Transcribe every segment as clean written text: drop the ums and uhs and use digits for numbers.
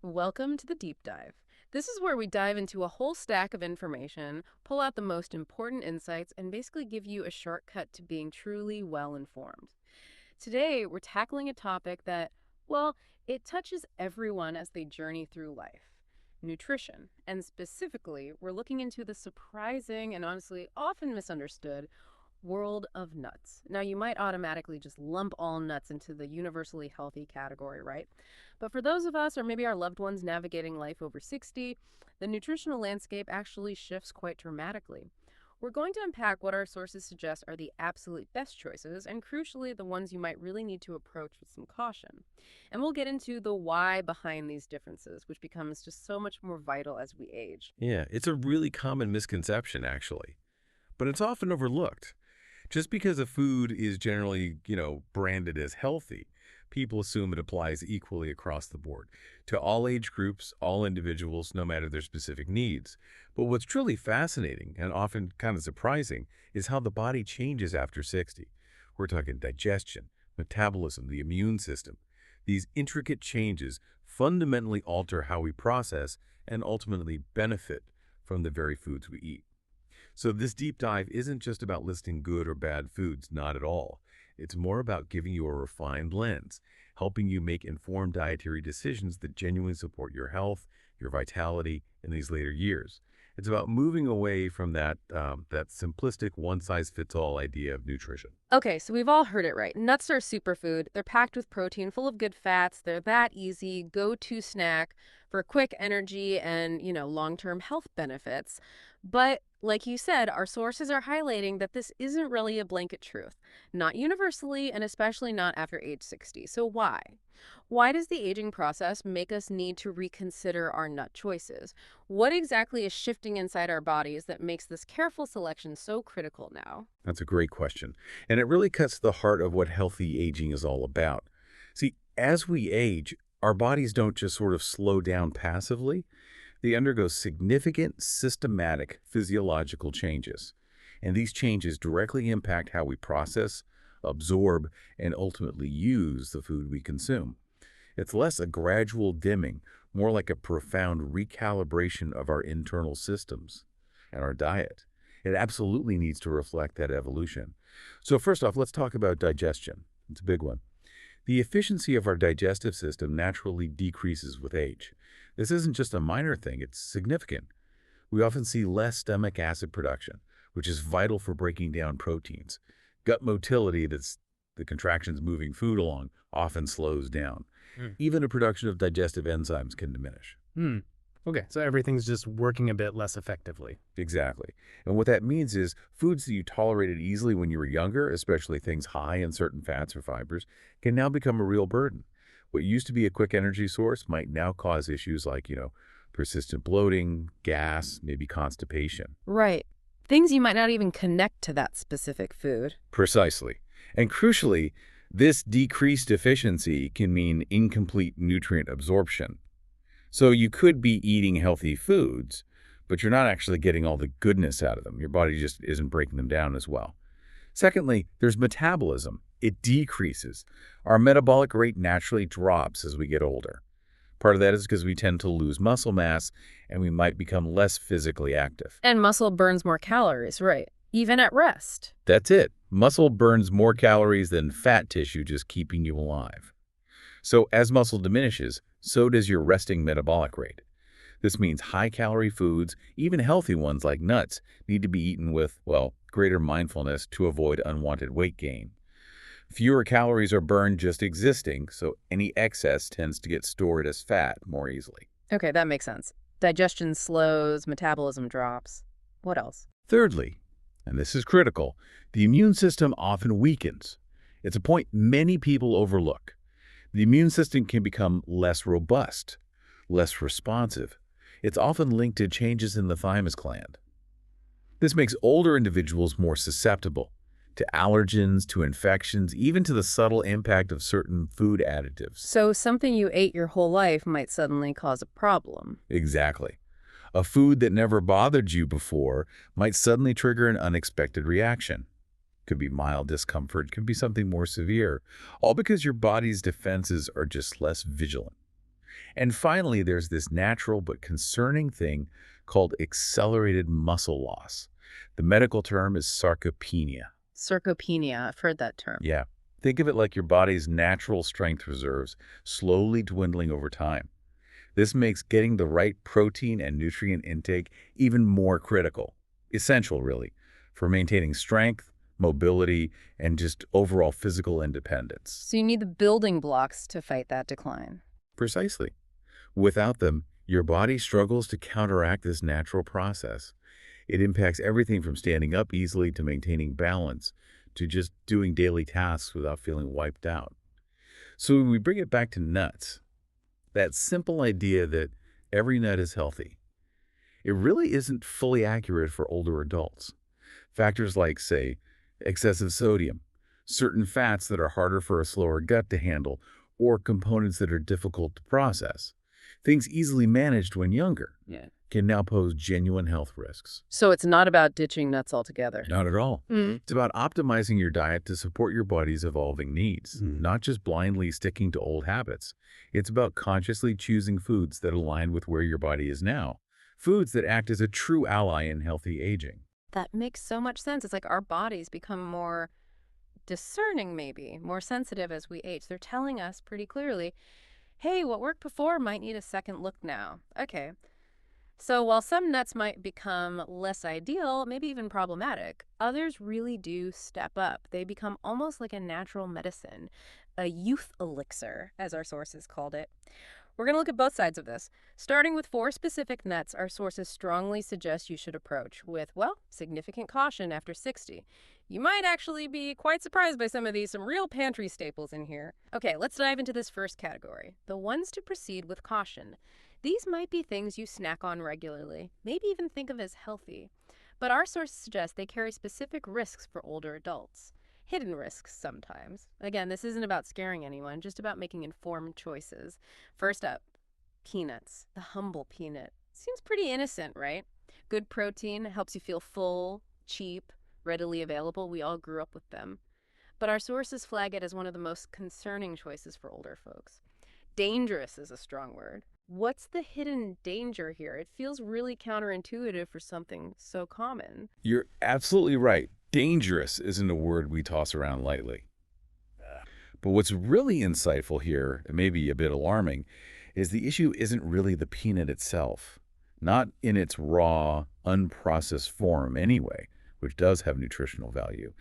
Welcome to the deep dive. This is where we dive into a whole stack of information, pull out the most important insights, and basically give you a shortcut to being truly well informed. Today, we're tackling a topic that, well, it touches everyone as they journey through life: nutrition. And specifically, we're looking into the surprising and honestly often misunderstood world of nuts. Now, you might automatically just lump all nuts into the universally healthy category, right? But for those of us, or maybe our loved ones navigating life over 60, the nutritional landscape actually shifts quite dramatically. We're going to unpack what our sources suggest are the absolute best choices, and crucially, the ones you might really need to approach with some caution. And we'll get into the why behind these differences, which becomes just so much more vital as we age. Yeah, it's a really common misconception, actually, but it's often overlooked. Just because a food is generally, branded as healthy, people assume it applies equally across the board to all age groups, all individuals, no matter their specific needs. But what's truly fascinating and often kind of surprising is how the body changes after 60. We're talking digestion, metabolism, the immune system. These intricate changes fundamentally alter how we process and ultimately benefit from the very foods we eat. So this deep dive isn't just about listing good or bad foods, not at all. It's more about giving you a refined lens, helping you make informed dietary decisions that genuinely support your health, your vitality in these later years. It's about moving away from that simplistic one-size-fits-all idea of nutrition. Okay, so we've all heard it right. Nuts are superfood. They're packed with protein, full of good fats. They're that easy go-to snack for quick energy and, long-term health benefits. But like you said, our sources are highlighting that this isn't really a blanket truth, not universally, and especially not after age 60. So why? Why does the aging process make us need to reconsider our nut choices? What exactly is shifting inside our bodies that makes this careful selection so critical now? That's a great question. And it really cuts to the heart of what healthy aging is all about. See, as we age, our bodies don't just sort of slow down passively. They undergo significant, systematic physiological changes. And these changes directly impact how we process, absorb, and ultimately use the food we consume. It's less a gradual dimming, more like a profound recalibration of our internal systems and our diet. It absolutely needs to reflect that evolution. So first off, let's talk about digestion. It's a big one. The efficiency of our digestive system naturally decreases with age. This isn't just a minor thing, it's significant. We often see less stomach acid production, which is vital for breaking down proteins. Gut motility, that's the contractions moving food along, often slows down. Even the production of digestive enzymes can diminish. Okay, so everything's just working a bit less effectively. Exactly. And what that means is foods that you tolerated easily when you were younger, especially things high in certain fats or fibers, can now become a real burden. What used to be a quick energy source might now cause issues like, persistent bloating, gas, maybe constipation. Right. Things you might not even connect to that specific food. Precisely. And crucially, this decreased efficiency can mean incomplete nutrient absorption. So you could be eating healthy foods, but you're not actually getting all the goodness out of them. Your body just isn't breaking them down as well. Secondly, there's metabolism. It decreases. Our metabolic rate naturally drops as we get older. Part of that is because we tend to lose muscle mass and we might become less physically active. And muscle burns more calories, right? Even at rest. That's it. Muscle burns more calories than fat tissue just keeping you alive. So as muscle diminishes, so does your resting metabolic rate. This means high-calorie foods, even healthy ones like nuts, need to be eaten with, greater mindfulness to avoid unwanted weight gain. Fewer calories are burned just existing, so any excess tends to get stored as fat more easily. Okay, that makes sense. Digestion slows, metabolism drops. What else? Thirdly, and this is critical, the immune system often weakens. It's a point many people overlook. The immune system can become less robust, less responsive. It's often linked to changes in the thymus gland. This makes older individuals more susceptible to allergens, to infections, even to the subtle impact of certain food additives. So something you ate your whole life might suddenly cause a problem. Exactly. A food that never bothered you before might suddenly trigger an unexpected reaction. Could be mild discomfort, could be something more severe, all because your body's defenses are just less vigilant. And finally, there's this natural but concerning thing called accelerated muscle loss. The medical term is sarcopenia. Sarcopenia, I've heard that term. Yeah. Think of it like your body's natural strength reserves slowly dwindling over time. This makes getting the right protein and nutrient intake even more critical. Essential, really, for maintaining strength, mobility, and just overall physical independence. So you need the building blocks to fight that decline. Precisely. Without them, your body struggles to counteract this natural process. It impacts everything from standing up easily to maintaining balance to just doing daily tasks without feeling wiped out. So when we bring it back to nuts, that simple idea that every nut is healthy, it really isn't fully accurate for older adults. Factors like, say, excessive sodium, certain fats that are harder for a slower gut to handle, or components that are difficult to process, things easily managed when younger, can now pose genuine health risks. So it's not about ditching nuts altogether. Not at all. It's about optimizing your diet to support your body's evolving needs, not just blindly sticking to old habits. It's about consciously choosing foods that align with where your body is now, foods that act as a true ally in healthy aging. That makes so much sense. It's like our bodies become more discerning, maybe, more sensitive as we age. They're telling us pretty clearly, hey, what worked before might need a second look now. Okay. So while some nuts might become less ideal, maybe even problematic, others really do step up. They become almost like a natural medicine, a youth elixir, as our sources called it. We're going to look at both sides of this. Starting with 4 specific nuts, our sources strongly suggest you should approach with, well, significant caution after 60. You might actually be quite surprised by some of these, some real pantry staples in here. Okay, let's dive into this first category, the ones to proceed with caution. These might be things you snack on regularly, maybe even think of as healthy. But our sources suggest they carry specific risks for older adults. Hidden risks sometimes. Again, this isn't about scaring anyone, just about making informed choices. First up, peanuts. The humble peanut. Seems pretty innocent, right? Good protein, helps you feel full, cheap, readily available. We all grew up with them. But our sources flag it as one of the most concerning choices for older folks. Dangerous is a strong word. What's the hidden danger here? It feels really counterintuitive for something so common. You're absolutely right. Dangerous isn't a word we toss around lightly. But what's really insightful here, and maybe a bit alarming, is the issue isn't really the peanut itself. Not in its raw, unprocessed form anyway, which does have nutritional value.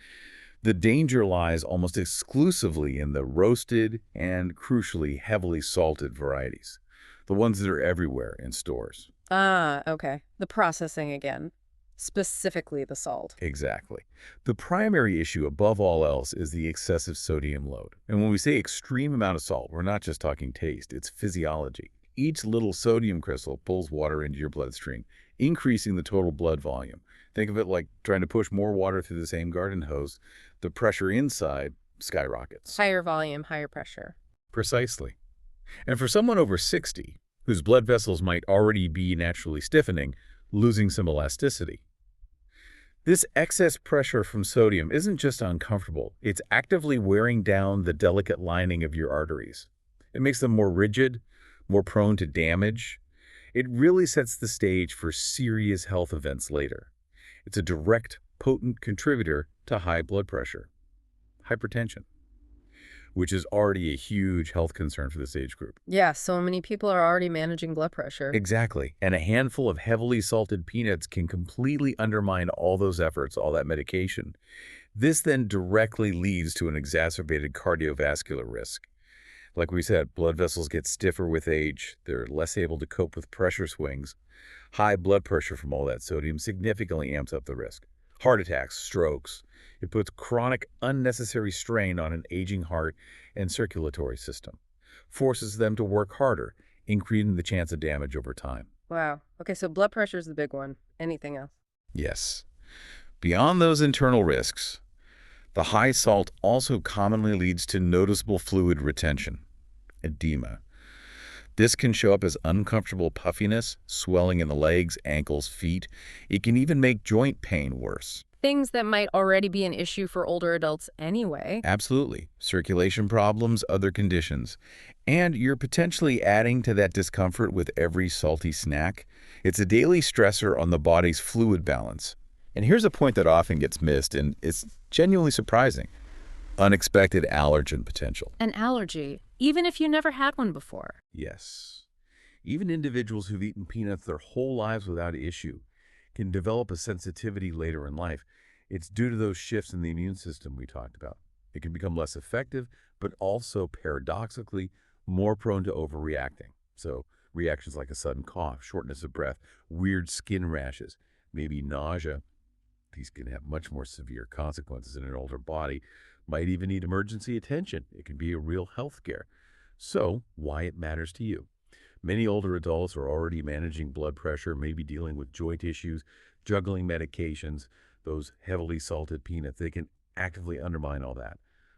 The danger lies almost exclusively in the roasted and, crucially, heavily salted varieties. The ones that are everywhere in stores. Ah, okay. The processing again. Specifically the salt. Exactly. The primary issue above all else is the excessive sodium load. And when we say extreme amount of salt, we're not just talking taste, it's physiology. Each little sodium crystal pulls water into your bloodstream, increasing the total blood volume. Think of it like trying to push more water through the same garden hose. The pressure inside skyrockets. Higher volume, higher pressure. Precisely. And for someone over 60, whose blood vessels might already be naturally stiffening, losing some elasticity, this excess pressure from sodium isn't just uncomfortable, it's actively wearing down the delicate lining of your arteries. It makes them more rigid, more prone to damage. It really sets the stage for serious health events later. It's a direct, potent contributor to high blood pressure, hypertension, which is already a huge health concern for this age group. Yeah, so many people are already managing blood pressure. Exactly. And a handful of heavily salted peanuts can completely undermine all those efforts, all that medication. This then directly leads to an exacerbated cardiovascular risk. Like we said, blood vessels get stiffer with age. They're less able to cope with pressure swings. High blood pressure from all that sodium significantly amps up the risk. Heart attacks, strokes. It puts chronic, unnecessary strain on an aging heart and circulatory system. Forces them to work harder, increasing the chance of damage over time. Wow. Okay, so blood pressure is the big one. Anything else? Yes. Beyond those internal risks, the high salt also commonly leads to noticeable fluid retention, edema. This can show up as uncomfortable puffiness, swelling in the legs, ankles, feet. It can even make joint pain worse. things that might already be an issue for older adults anyway. Absolutely. Circulation problems, other conditions. And you're potentially adding to that discomfort with every salty snack. It's a daily stressor on the body's fluid balance. And here's a point that often gets missed, and it's genuinely surprising. Unexpected allergen potential. An allergy, even if you never had one before. Yes. Even individuals who've eaten peanuts their whole lives without issue can develop a sensitivity later in life. It's due to those shifts in the immune system we talked about. It can become less effective, but also paradoxically more prone to overreacting. So reactions like a sudden cough, shortness of breath, weird skin rashes, maybe nausea. These can have much more severe consequences in an older body, might even need emergency attention. It can be a real health scare. So why it matters to you. Many older adults are already managing blood pressure, maybe dealing with joint issues, juggling medications, those heavily salted peanuts. They can actively undermine all that.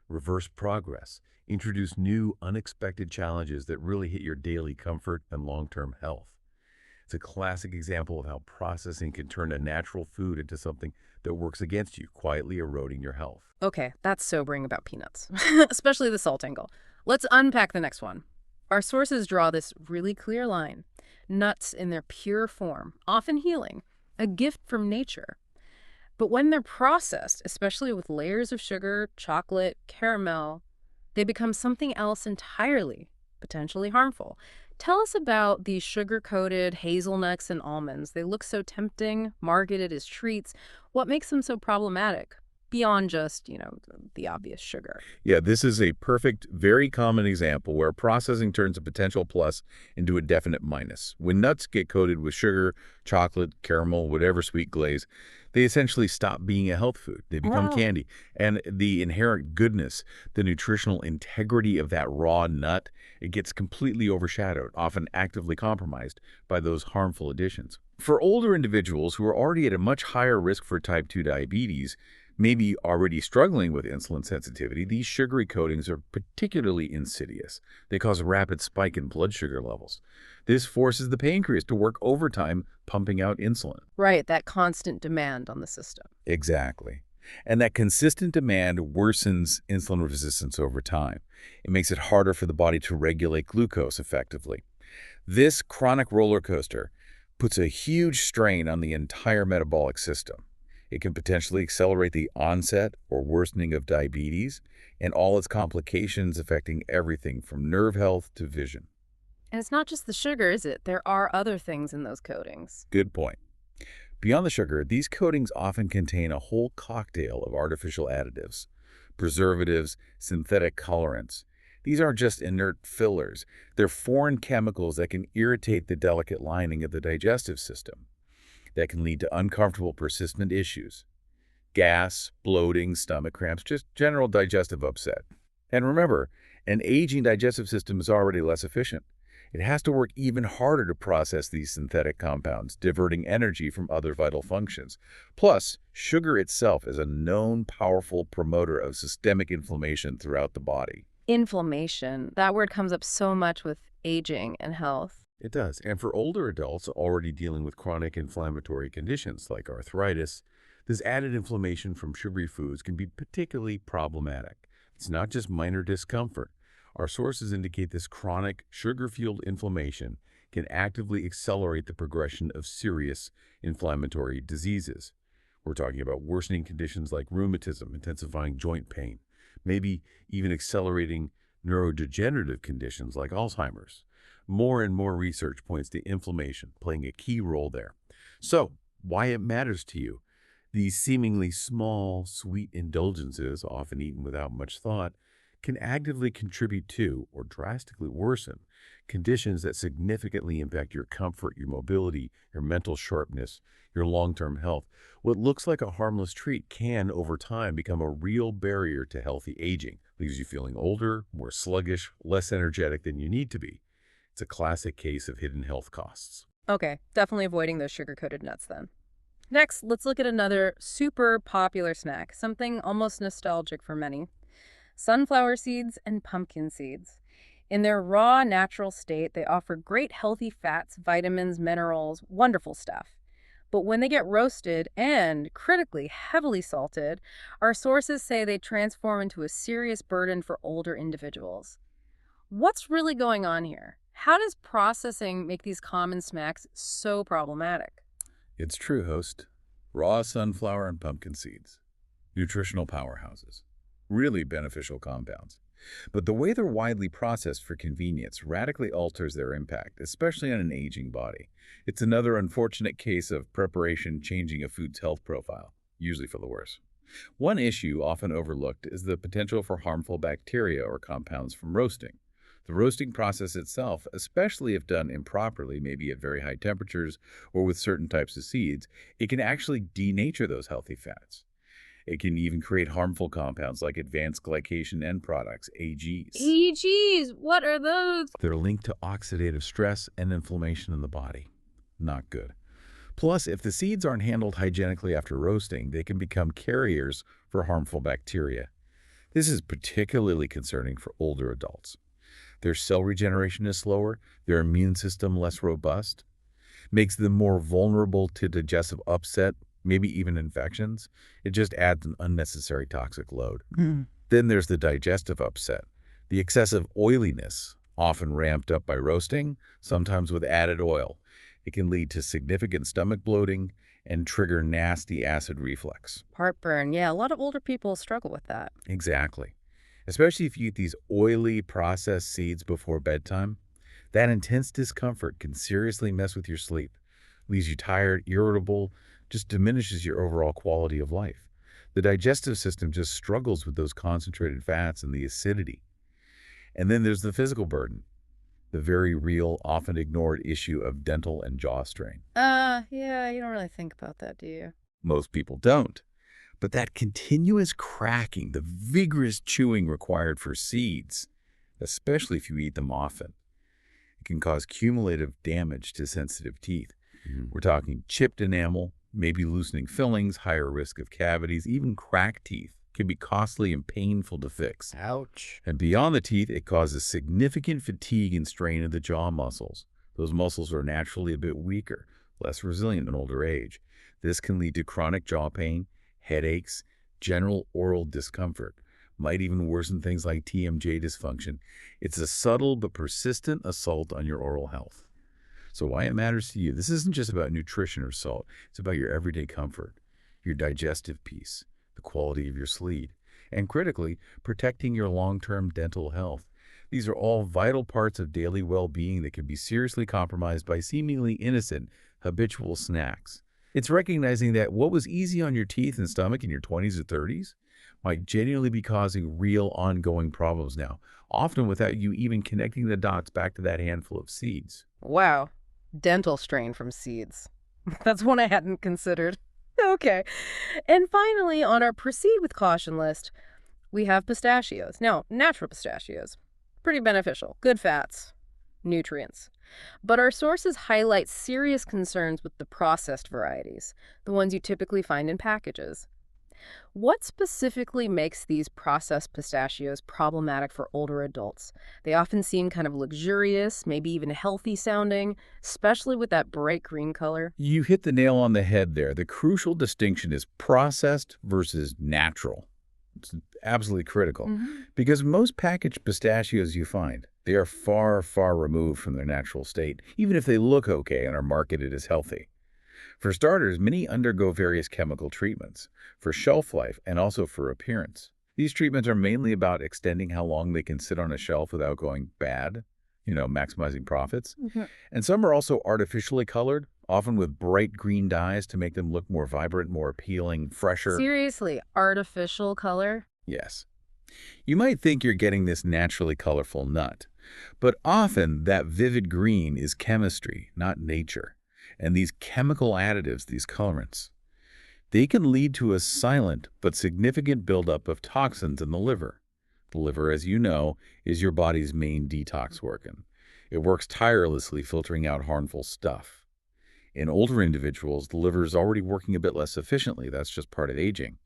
Reverse progress. Introduce new, unexpected challenges that really hit your daily comfort and long-term health. It's a classic example of how processing can turn a natural food into something that works against you, quietly eroding your health. Okay, that's sobering about peanuts, especially the salt angle. Let's unpack the next one. Our sources draw this really clear line. Nuts in their pure form, often healing, a gift from nature. But when they're processed, especially with layers of sugar, chocolate, caramel, they become something else entirely, potentially harmful. Tell us about these sugar-coated hazelnuts and almonds. They look so tempting, marketed as treats. What makes them so problematic? Beyond just, the obvious sugar. Yeah, this is a perfect, very common example where processing turns a potential plus into a definite minus. When nuts get coated with sugar, chocolate, caramel, whatever sweet glaze, they essentially stop being a health food. They become Wow. candy. And the inherent goodness, the nutritional integrity of that raw nut, it gets completely overshadowed, often actively compromised by those harmful additions. For older individuals who are already at a much higher risk for type 2 diabetes, maybe already struggling with insulin sensitivity, these sugary coatings are particularly insidious. They cause a rapid spike in blood sugar levels. This forces the pancreas to work overtime, pumping out insulin. Right, that constant demand on the system. Exactly. And that consistent demand worsens insulin resistance over time. It makes it harder for the body to regulate glucose effectively. This chronic roller coaster puts a huge strain on the entire metabolic system. It can potentially accelerate the onset or worsening of diabetes and all its complications affecting everything from nerve health to vision. And it's not just the sugar, is it? There are other things in those coatings. Good point. Beyond the sugar, these coatings often contain a whole cocktail of artificial additives, preservatives, synthetic colorants. These aren't just inert fillers. They're foreign chemicals that can irritate the delicate lining of the digestive system. That can lead to uncomfortable, persistent issues. Gas, bloating, stomach cramps, just general digestive upset. And remember, an aging digestive system is already less efficient. It has to work even harder to process these synthetic compounds, diverting energy from other vital functions. Plus, sugar itself is a known powerful promoter of systemic inflammation throughout the body. Inflammation. That word comes up so much with aging and health. It does. And for older adults already dealing with chronic inflammatory conditions like arthritis, this added inflammation from sugary foods can be particularly problematic. It's not just minor discomfort. Our sources indicate this chronic, sugar-fueled inflammation can actively accelerate the progression of serious inflammatory diseases. We're talking about worsening conditions like rheumatism, intensifying joint pain, maybe even accelerating neurodegenerative conditions like Alzheimer's. More and more research points to inflammation playing a key role there. So, why it matters to you? These seemingly small, sweet indulgences, often eaten without much thought, can actively contribute to or drastically worsen conditions that significantly impact your comfort, your mobility, your mental sharpness, your long-term health. What looks like a harmless treat can, over time, become a real barrier to healthy aging. Leaves you feeling older, more sluggish, less energetic than you need to be. It's a classic case of hidden health costs. Okay, definitely avoiding those sugar-coated nuts then. Next, let's look at another super popular snack, something almost nostalgic for many. Sunflower seeds and pumpkin seeds. In their raw, natural state, they offer great healthy fats, vitamins, minerals, wonderful stuff. But when they get roasted and, critically, heavily salted, our sources say they transform into a serious burden for older individuals. What's really going on here? How does processing make these common snacks so problematic? It's true, host. Raw sunflower and pumpkin seeds. Nutritional powerhouses. Really beneficial compounds. But the way they're widely processed for convenience radically alters their impact, especially on an aging body. It's another unfortunate case of preparation changing a food's health profile, usually for the worse. One issue often overlooked is the potential for harmful bacteria or compounds from roasting. The roasting process itself, especially if done improperly, maybe at very high temperatures or with certain types of seeds, it can actually denature those healthy fats. It can even create harmful compounds like advanced glycation end products, AGs. EGs, what are those? They're linked to oxidative stress and inflammation in the body. Not good. Plus, if the seeds aren't handled hygienically after roasting, they can become carriers for harmful bacteria. This is particularly concerning for older adults. Their cell regeneration is slower, their immune system less robust, makes them more vulnerable to digestive upset, maybe even infections. It just adds an unnecessary toxic load. Then there's the digestive upset, the excessive oiliness, often ramped up by roasting, sometimes with added oil. It can lead to significant stomach bloating and trigger nasty acid reflux. Heartburn. Yeah, a lot of older people struggle with that. Exactly. Especially if you eat these oily, processed seeds before bedtime. That intense discomfort can seriously mess with your sleep, leaves you tired, irritable, just diminishes your overall quality of life. The digestive system just struggles with those concentrated fats and the acidity. And then there's the physical burden, the very real, often ignored issue of dental and jaw strain. Yeah, you don't really think about that, do you? Most people don't. But that continuous cracking, the vigorous chewing required for seeds, especially if you eat them often, it can cause cumulative damage to sensitive teeth. We're talking chipped enamel, maybe loosening fillings, higher risk of cavities, even cracked teeth can be costly and painful to fix. Ouch. And beyond the teeth, it causes significant fatigue and strain of the jaw muscles. Those muscles are naturally a bit weaker, less resilient in older age. This can lead to chronic jaw pain, headaches, general oral discomfort, might even worsen things like TMJ dysfunction. It's a subtle but persistent assault on your oral health. So why it matters to you, this isn't just about nutrition or salt. It's about your everyday comfort, your digestive peace, the quality of your sleep, and critically, protecting your long-term dental health. These are all vital parts of daily well-being that can be seriously compromised by seemingly innocent, habitual snacks. It's recognizing that what was easy on your teeth and stomach in your 20s or 30s might genuinely be causing real ongoing problems now, often without you even connecting the dots back to that handful of seeds. Wow. Dental strain from seeds. That's one I hadn't considered. Okay. And finally, on our proceed with caution list, we have pistachios. Now, natural pistachios. Pretty beneficial. Good fats. Nutrients. But our sources highlight serious concerns with the processed varieties, the ones you typically find in packages. What specifically makes these processed pistachios problematic for older adults? They often seem kind of luxurious, maybe even healthy sounding, especially with that bright green color. You hit the nail on the head there. The crucial distinction is processed versus natural. It's absolutely critical because most packaged pistachios you find, they are far, far removed from their natural state, even if they look okay and are marketed as healthy. For starters, many undergo various chemical treatments for shelf life and also for appearance. These treatments are mainly about extending how long they can sit on a shelf without going bad, maximizing profits. And some are also artificially colored, often with bright green dyes to make them look more vibrant, more appealing, fresher. Seriously, artificial color? Yes. You might think you're getting this naturally colorful nut, but often that vivid green is chemistry, not nature. And these chemical additives, these colorants, they can lead to a silent but significant buildup of toxins in the liver. The liver, as you know, is your body's main detox organ. It works tirelessly filtering out harmful stuff. In older individuals, the liver is already working a bit less efficiently. That's just part of aging.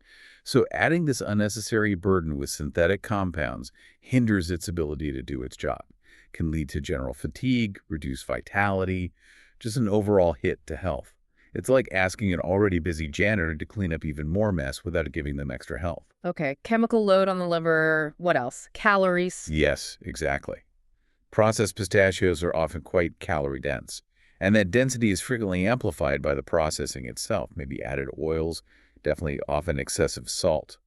So adding this unnecessary burden with synthetic compounds hinders its ability to do its job, can lead to general fatigue, reduced vitality, just an overall hit to health. It's like asking an already busy janitor to clean up even more mess without giving them extra help. Okay, chemical load on the liver. What else? Calories. Yes, exactly. Processed pistachios are often quite calorie-dense, and that density is frequently amplified by the processing itself, maybe added oils, definitely often excessive salt.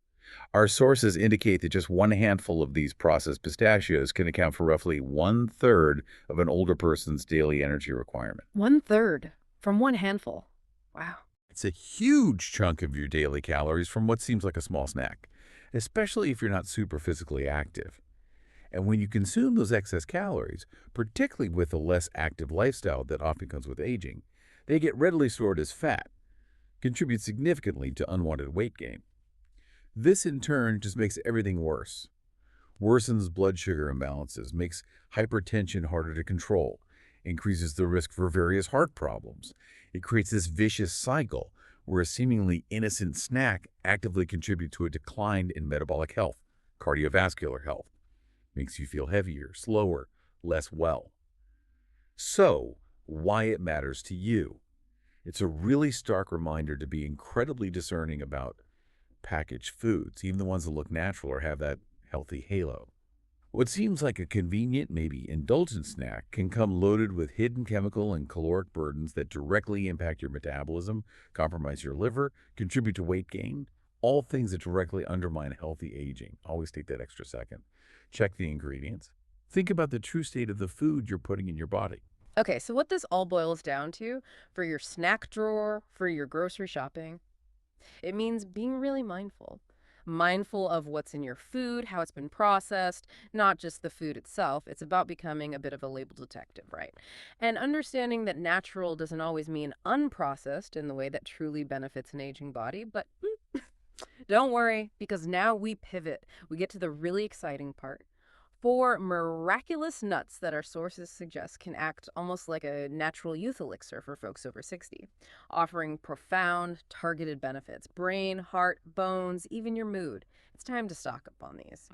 Our sources indicate that just one handful of these processed pistachios can account for roughly one-third of an older person's daily energy requirement. 1/3 from one handful. Wow. It's a huge chunk of your daily calories from what seems like a small snack, especially if you're not super physically active. And when you consume those excess calories, particularly with a less active lifestyle that often comes with aging, they get readily stored as fat, contribute significantly to unwanted weight gain. This in turn just makes everything worse. Worsens blood sugar imbalances, makes hypertension harder to control, increases the risk for various heart problems. It creates this vicious cycle where a seemingly innocent snack actively contributes to a decline in metabolic health, cardiovascular health, makes you feel heavier, slower, less well. So, why it matters to you. It's a really stark reminder to be incredibly discerning about packaged foods, even the ones that look natural or have that healthy halo. What seems like a convenient, maybe indulgent snack can come loaded with hidden chemical and caloric burdens that directly impact your metabolism, compromise your liver, contribute to weight gain, all things that directly undermine healthy aging. Always take that extra second. Check the ingredients. Think about the true state of the food you're putting in your body. Okay, so what this all boils down to for your snack drawer, for your grocery shopping, it means being really mindful. Mindful of what's in your food, how it's been processed, not just the food itself. It's about becoming a bit of a label detective, right? And understanding that natural doesn't always mean unprocessed in the way that truly benefits an aging body. But don't worry, because now we pivot. We get to the really exciting part. Four miraculous nuts that our sources suggest can act almost like a natural youth elixir for folks over 60, offering profound, targeted benefits: brain, heart, bones, even your mood. It's time to stock up on these.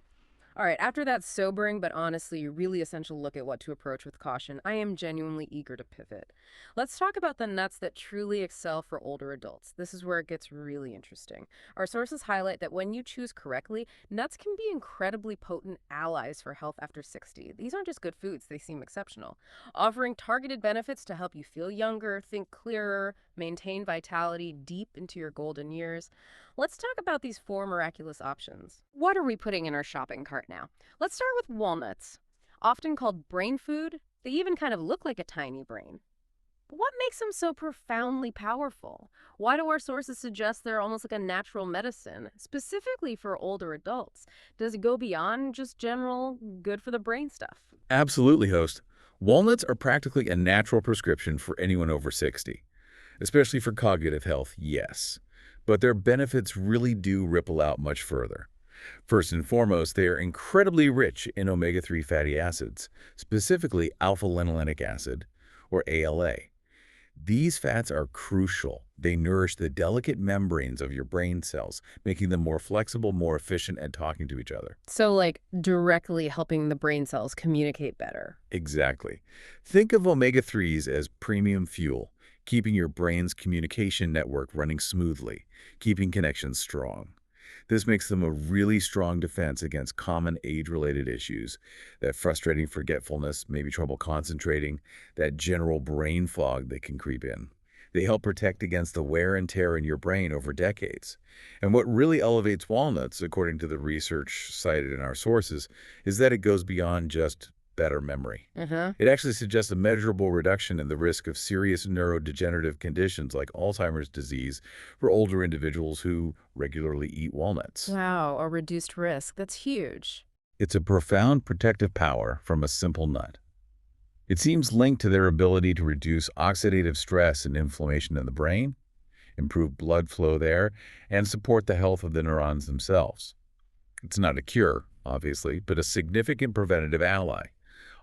All right, after that sobering but honestly really essential look at what to approach with caution, I am genuinely eager to pivot. Let's talk about the nuts that truly excel for older adults. This is where it gets really interesting. Our sources highlight that when you choose correctly, nuts can be incredibly potent allies for health after 60. These aren't just good foods, they seem exceptional, offering targeted benefits to help you feel younger, think clearer, maintain vitality deep into your golden years. Let's talk about these four miraculous options. What are we putting in our shopping cart now? Let's start with walnuts. Often called brain food, they even kind of look like a tiny brain. But what makes them so profoundly powerful? Why do our sources suggest they're almost like a natural medicine, specifically for older adults? Does it go beyond just general good for the brain stuff? Absolutely, host. Walnuts are practically a natural prescription for anyone over 60, especially for cognitive health, yes. But their benefits really do ripple out much further. First and foremost, they are incredibly rich in omega-3 fatty acids, specifically alpha-linolenic acid, or ALA. These fats are crucial. They nourish the delicate membranes of your brain cells, making them more flexible, more efficient at talking to each other. So, like, directly helping the brain cells communicate better. Exactly. Think of omega-3s as premium fuel, keeping your brain's communication network running smoothly, keeping connections strong. This makes them a really strong defense against common age-related issues, that frustrating forgetfulness, maybe trouble concentrating, that general brain fog that can creep in. They help protect against the wear and tear in your brain over decades. And what really elevates walnuts, according to the research cited in our sources, is that it goes beyond just better memory. It actually suggests a measurable reduction in the risk of serious neurodegenerative conditions like Alzheimer's disease for older individuals who regularly eat walnuts. Wow, a reduced risk. That's huge. It's a profound protective power from a simple nut. It seems linked to their ability to reduce oxidative stress and inflammation in the brain, improve blood flow there, and support the health of the neurons themselves. It's not a cure, obviously, but a significant preventative ally.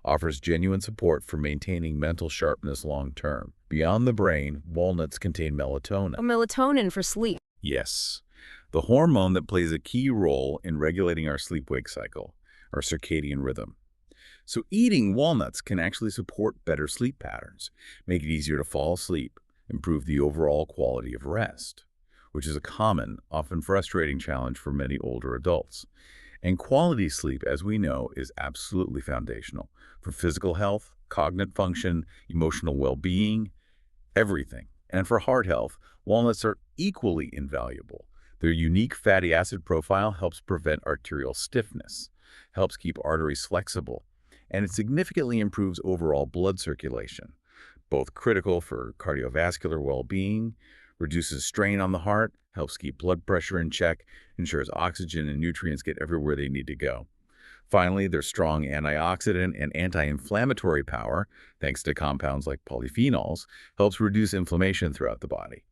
Offers genuine support for maintaining mental sharpness long term. Beyond the brain, walnuts contain melatonin. Melatonin for sleep. Yes, the hormone that plays a key role in regulating our sleep-wake cycle, our circadian rhythm. So eating walnuts can actually support better sleep patterns, make it easier to fall asleep, improve the overall quality of rest, which is a common, often frustrating challenge for many older adults. And quality sleep, as we know, is absolutely foundational for physical health, cognitive function, emotional well-being, everything. And for heart health, walnuts are equally invaluable. Their unique fatty acid profile helps prevent arterial stiffness, helps keep arteries flexible, and it significantly improves overall blood circulation, both critical for cardiovascular well-being, reduces strain on the heart, helps keep blood pressure in check, ensures oxygen and nutrients get everywhere they need to go. Finally, their strong antioxidant and anti-inflammatory power, thanks to compounds like polyphenols, helps reduce inflammation throughout the body.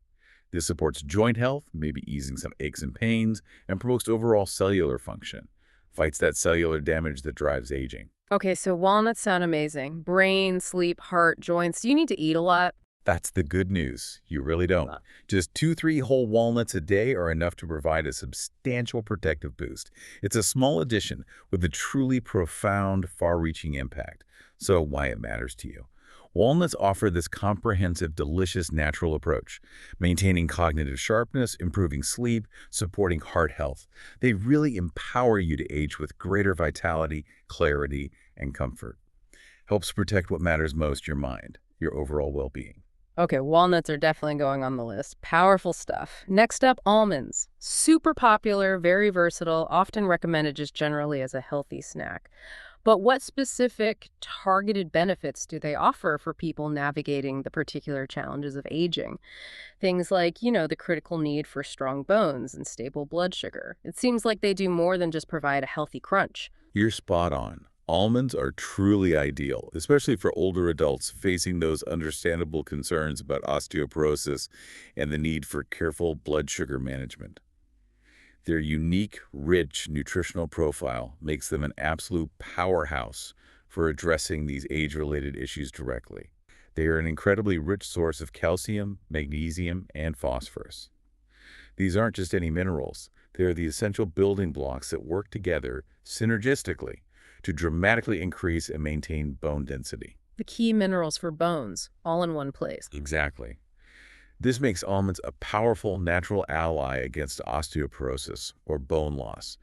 This supports joint health, maybe easing some aches and pains, and promotes overall cellular function, fights that cellular damage that drives aging. Okay, so walnuts sound amazing. Brain, sleep, heart, joints. Do you need to eat a lot? That's the good news. You really don't. Just 2-3 whole walnuts a day are enough to provide a substantial protective boost. It's a small addition with a truly profound, far-reaching impact. So why it matters to you. Walnuts offer this comprehensive, delicious, natural approach, maintaining cognitive sharpness, improving sleep, supporting heart health. They really empower you to age with greater vitality, clarity, and comfort. Helps protect what matters most, your mind, your overall well-being. Okay, walnuts are definitely going on the list. Powerful stuff. Next up, almonds. Super popular, very versatile, often recommended just generally as a healthy snack. But what specific targeted benefits do they offer for people navigating the particular challenges of aging? Things like, the critical need for strong bones and stable blood sugar. It seems like they do more than just provide a healthy crunch. You're spot on. Almonds are truly ideal, especially for older adults facing those understandable concerns about osteoporosis and the need for careful blood sugar management. Their unique, rich nutritional profile makes them an absolute powerhouse for addressing these age-related issues directly. They are an incredibly rich source of calcium, magnesium, and phosphorus. These aren't just any minerals. They are the essential building blocks that work together synergistically to dramatically increase and maintain bone density. The key minerals for bones, all in one place. Exactly. This makes almonds a powerful natural ally against osteoporosis, or bone loss,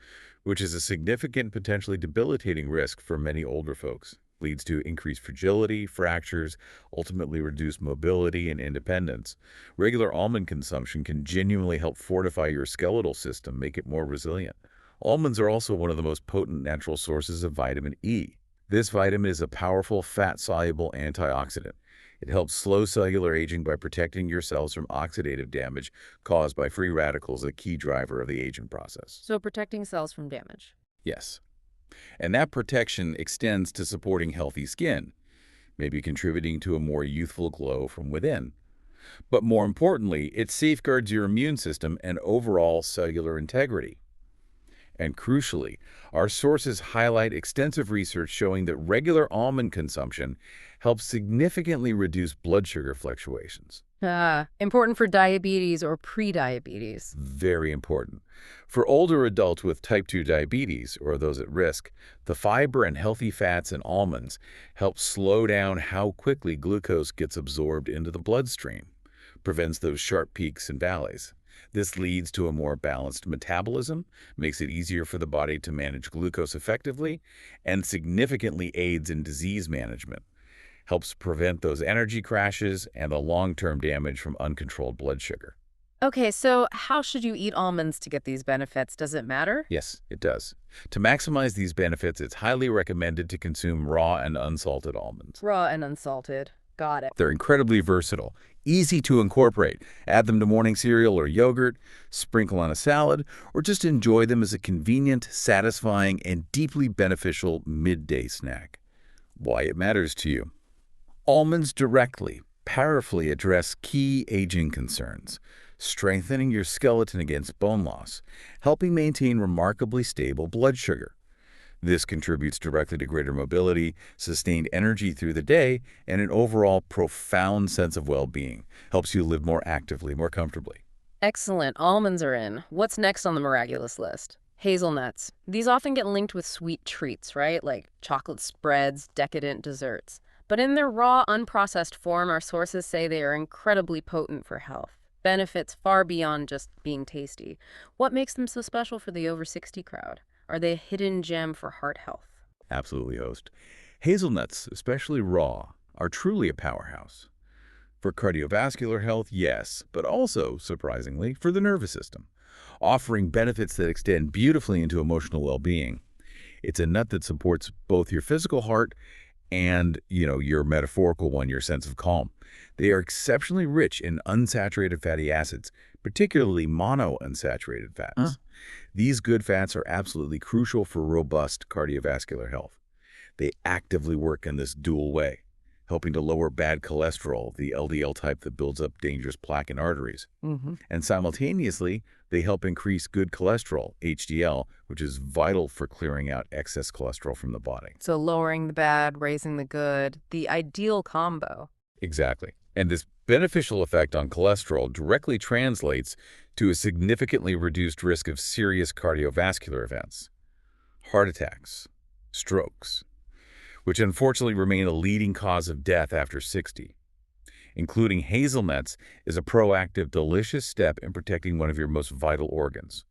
which is a significant, potentially debilitating risk for many older folks. Leads to increased fragility, fractures, ultimately reduced mobility and independence. Regular almond consumption can genuinely help fortify your skeletal system, make it more resilient. Almonds are also one of the most potent natural sources of vitamin E. This vitamin is a powerful fat-soluble antioxidant. It helps slow cellular aging by protecting your cells from oxidative damage caused by free radicals, a key driver of the aging process. So protecting cells from damage. Yes. And that protection extends to supporting healthy skin, maybe contributing to a more youthful glow from within. But more importantly, it safeguards your immune system and overall cellular integrity. And crucially, our sources highlight extensive research showing that regular almond consumption helps significantly reduce blood sugar fluctuations. Important for diabetes or pre-diabetes. Very important. For older adults with type 2 diabetes or those at risk, the fiber and healthy fats in almonds help slow down how quickly glucose gets absorbed into the bloodstream, prevents those sharp peaks and valleys. This leads to a more balanced metabolism, makes it easier for the body to manage glucose effectively, and significantly aids in disease management. Helps prevent those energy crashes and the long-term damage from uncontrolled blood sugar. Okay, so how should you eat almonds to get these benefits? Does it matter? Yes, it does. To maximize these benefits, it's highly recommended to consume raw and unsalted almonds. Raw and unsalted. Got it. They're incredibly versatile, easy to incorporate. Add them to morning cereal or yogurt, sprinkle on a salad, or just enjoy them as a convenient, satisfying, and deeply beneficial midday snack. Why it matters to you. Almonds directly, powerfully address key aging concerns, strengthening your skeleton against bone loss, helping maintain remarkably stable blood sugar. This contributes directly to greater mobility, sustained energy through the day, and an overall profound sense of well-being. Helps you live more actively, more comfortably. Excellent. Almonds are in. What's next on the miraculous list? Hazelnuts. These often get linked with sweet treats, right? Like chocolate spreads, decadent desserts. But in their raw, unprocessed form, our sources say they are incredibly potent for health. Benefits far beyond just being tasty. What makes them so special for the over 60 crowd? Are they a hidden gem for heart health? Absolutely, host. Hazelnuts, especially raw, are truly a powerhouse. For cardiovascular health, yes, but also, surprisingly, for the nervous system, offering benefits that extend beautifully into emotional well-being. It's a nut that supports both your physical heart and, your metaphorical one, your sense of calm. They are exceptionally rich in unsaturated fatty acids, particularly monounsaturated fats. These good fats are absolutely crucial for robust cardiovascular health. They actively work in this dual way, helping to lower bad cholesterol, the LDL type that builds up dangerous plaque in arteries. And simultaneously, they help increase good cholesterol, HDL, which is vital for clearing out excess cholesterol from the body. So lowering the bad, raising the good, the ideal combo. Exactly. And this beneficial effect on cholesterol directly translates to a significantly reduced risk of serious cardiovascular events, heart attacks, strokes, which unfortunately remain a leading cause of death after 60. Including hazelnuts is a proactive, delicious step in protecting one of your most vital organs.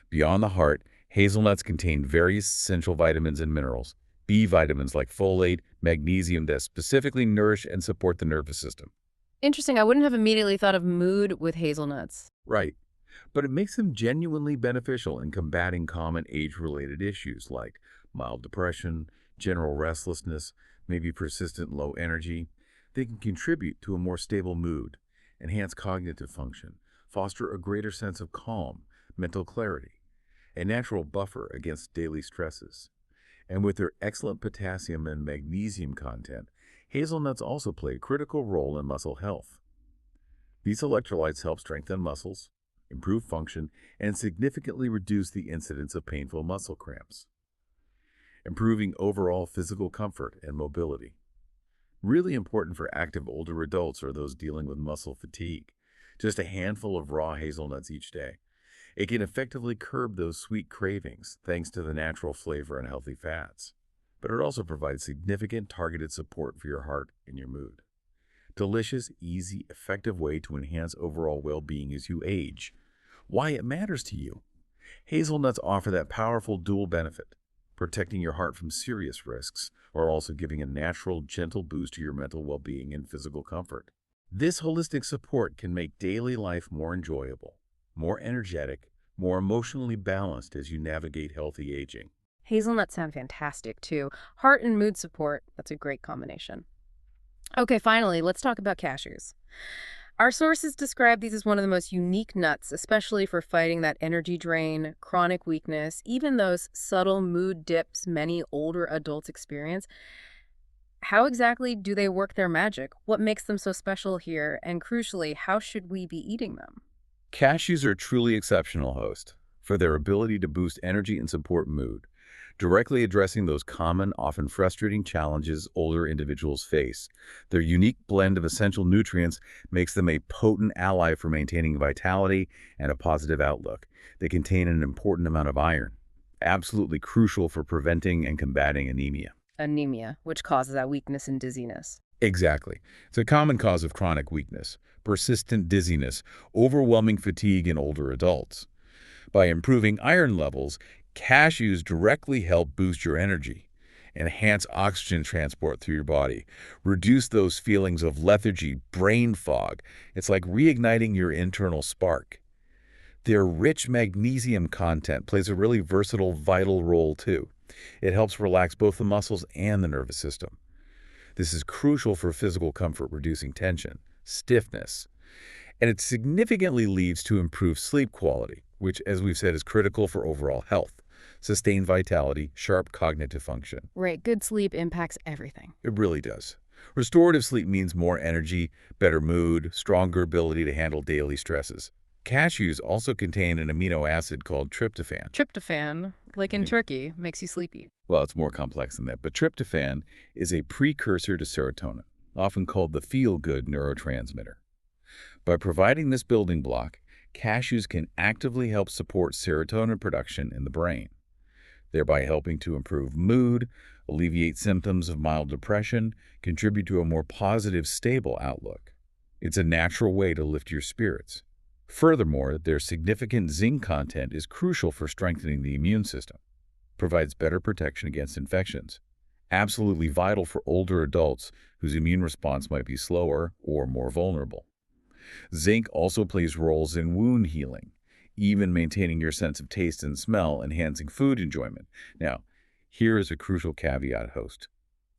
Beyond the heart, hazelnuts contain various essential vitamins and minerals, B vitamins like folate, magnesium that specifically nourish and support the nervous system. Interesting. I wouldn't have immediately thought of mood with hazelnuts. Right. But it makes them genuinely beneficial in combating common age-related issues like mild depression, general restlessness, maybe persistent low energy. They can contribute to a more stable mood, enhance cognitive function, foster a greater sense of calm, mental clarity, a natural buffer against daily stresses. And with their excellent potassium and magnesium content, hazelnuts also play a critical role in muscle health. These electrolytes help strengthen muscles, improve function, and significantly reduce the incidence of painful muscle cramps, improving overall physical comfort and mobility. Really important for active older adults or those dealing with muscle fatigue. Just a handful of raw hazelnuts each day. It can effectively curb those sweet cravings thanks to the natural flavor and healthy fats. But it also provides significant targeted support for your heart and your mood. Delicious, easy, effective way to enhance overall well-being as you age. Why it matters to you. Hazelnuts offer that powerful dual benefit, protecting your heart from serious risks, while also giving a natural, gentle boost to your mental well-being and physical comfort. This holistic support can make daily life more enjoyable, more energetic, more emotionally balanced as you navigate healthy aging. Hazelnuts sound fantastic, too. Heart and mood support, that's a great combination. Okay, finally, let's talk about cashews. Our sources describe these as one of the most unique nuts, especially for fighting that energy drain, chronic weakness, even those subtle mood dips many older adults experience. How exactly do they work their magic? What makes them so special here? And crucially, how should we be eating them? Cashews are truly exceptional, host, for their ability to boost energy and support mood, directly addressing those common, often frustrating challenges older individuals face. Their unique blend of essential nutrients makes them a potent ally for maintaining vitality and a positive outlook. They contain an important amount of iron, absolutely crucial for preventing and combating anemia. Anemia, which causes that weakness and dizziness. Exactly. It's a common cause of chronic weakness, persistent dizziness, overwhelming fatigue in older adults. By improving iron levels, cashews directly help boost your energy, enhance oxygen transport through your body, reduce those feelings of lethargy, brain fog. It's like reigniting your internal spark. Their rich magnesium content plays a really versatile, vital role too. It helps relax both the muscles and the nervous system. This is crucial for physical comfort, reducing tension, stiffness, and it significantly leads to improved sleep quality, which, as we've said, is critical for overall health, sustained vitality, sharp cognitive function. Right, good sleep impacts everything. It really does. Restorative sleep means more energy, better mood, stronger ability to handle daily stresses. Cashews also contain an amino acid called tryptophan. Tryptophan, like in turkey, makes you sleepy. Well, it's more complex than that, but tryptophan is a precursor to serotonin, often called the feel-good neurotransmitter. By providing this building block, cashews can actively help support serotonin production in the brain. thereby helping to improve mood, alleviate symptoms of mild depression, contribute to a more positive, stable outlook. It's a natural way to lift your spirits. Furthermore, their significant zinc content is crucial for strengthening the immune system, provides better protection against infections. Absolutely vital for older adults whose immune response might be slower or more vulnerable. Zinc also plays roles in wound healing, even maintaining your sense of taste and smell, enhancing food enjoyment. Now, here is a crucial caveat, host.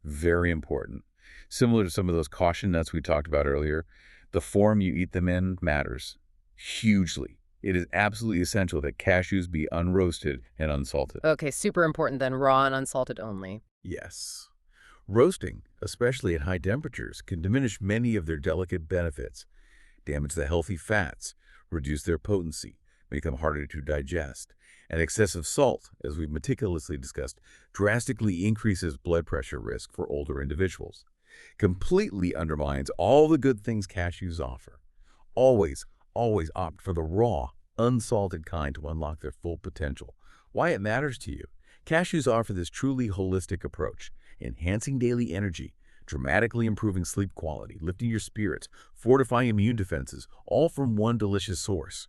Very important. Similar to some of those caution nuts we talked about earlier, the form you eat them in matters hugely. It is absolutely essential that cashews be unroasted and unsalted. Okay, super important then, raw and unsalted only. Yes. Roasting, especially at high temperatures, can diminish many of their delicate benefits, damage the healthy fats, reduce their potency, make them harder to digest. And excessive salt, as we've meticulously discussed, drastically increases blood pressure risk for older individuals. Completely undermines all the good things cashews offer. Always, always opt for the raw, unsalted kind to unlock their full potential. Why it matters to you. Cashews offer this truly holistic approach, enhancing daily energy, dramatically improving sleep quality, lifting your spirits, fortifying immune defenses, all from one delicious source.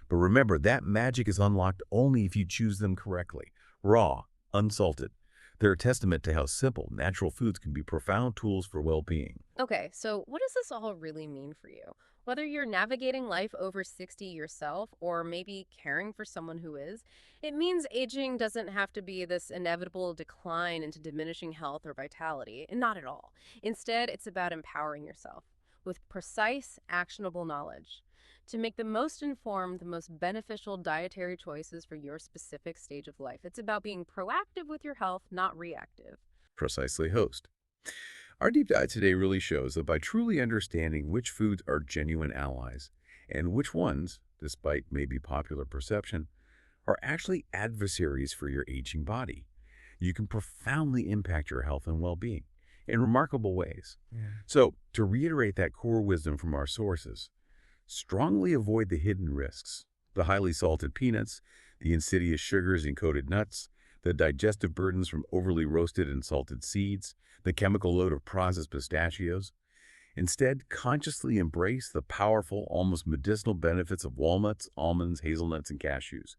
But remember, that magic is unlocked only if you choose them correctly. Raw, unsalted. They're a testament to how simple natural foods can be profound tools for well-being. Okay, so what does this all really mean for you? Whether you're navigating life over 60 yourself or maybe caring for someone who is, it means aging doesn't have to be this inevitable decline into diminishing health or vitality, and not at all. Instead, it's about empowering yourself with precise, actionable knowledge to make the most informed, the most beneficial dietary choices for your specific stage of life. It's about being proactive with your health, not reactive. Precisely, host. Our deep dive today really shows that by truly understanding which foods are genuine allies and which ones, despite maybe popular perception, are actually adversaries for your aging body, you can profoundly impact your health and well-being in remarkable ways. So, to reiterate that core wisdom from our sources, strongly avoid the hidden risks, the highly salted peanuts, the insidious sugars in coated nuts, the digestive burdens from overly roasted and salted seeds, the chemical load of processed pistachios. Instead, consciously embrace the powerful, almost medicinal benefits of walnuts, almonds, hazelnuts, and cashews.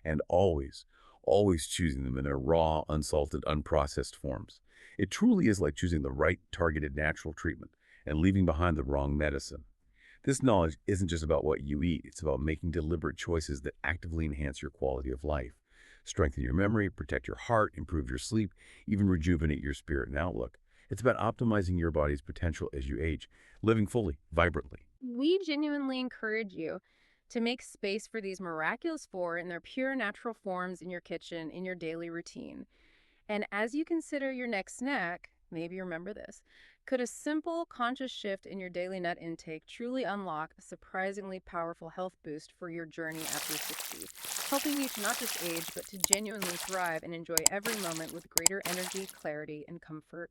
And always, always choosing them in their raw, unsalted, unprocessed forms. It truly is like choosing the right targeted natural treatment and leaving behind the wrong medicine. This knowledge isn't just about what you eat, it's about making deliberate choices that actively enhance your quality of life, strengthen your memory, protect your heart, improve your sleep, even rejuvenate your spirit and outlook. It's about optimizing your body's potential as you age, living fully, vibrantly. We genuinely encourage you to make space for these miraculous four in their pure natural forms in your kitchen, in your daily routine. And as you consider your next snack, maybe remember this. Could a simple, conscious shift in your daily nut intake truly unlock a surprisingly powerful health boost for your journey after 60, helping you to not just age, but to genuinely thrive and enjoy every moment with greater energy, clarity, and comfort?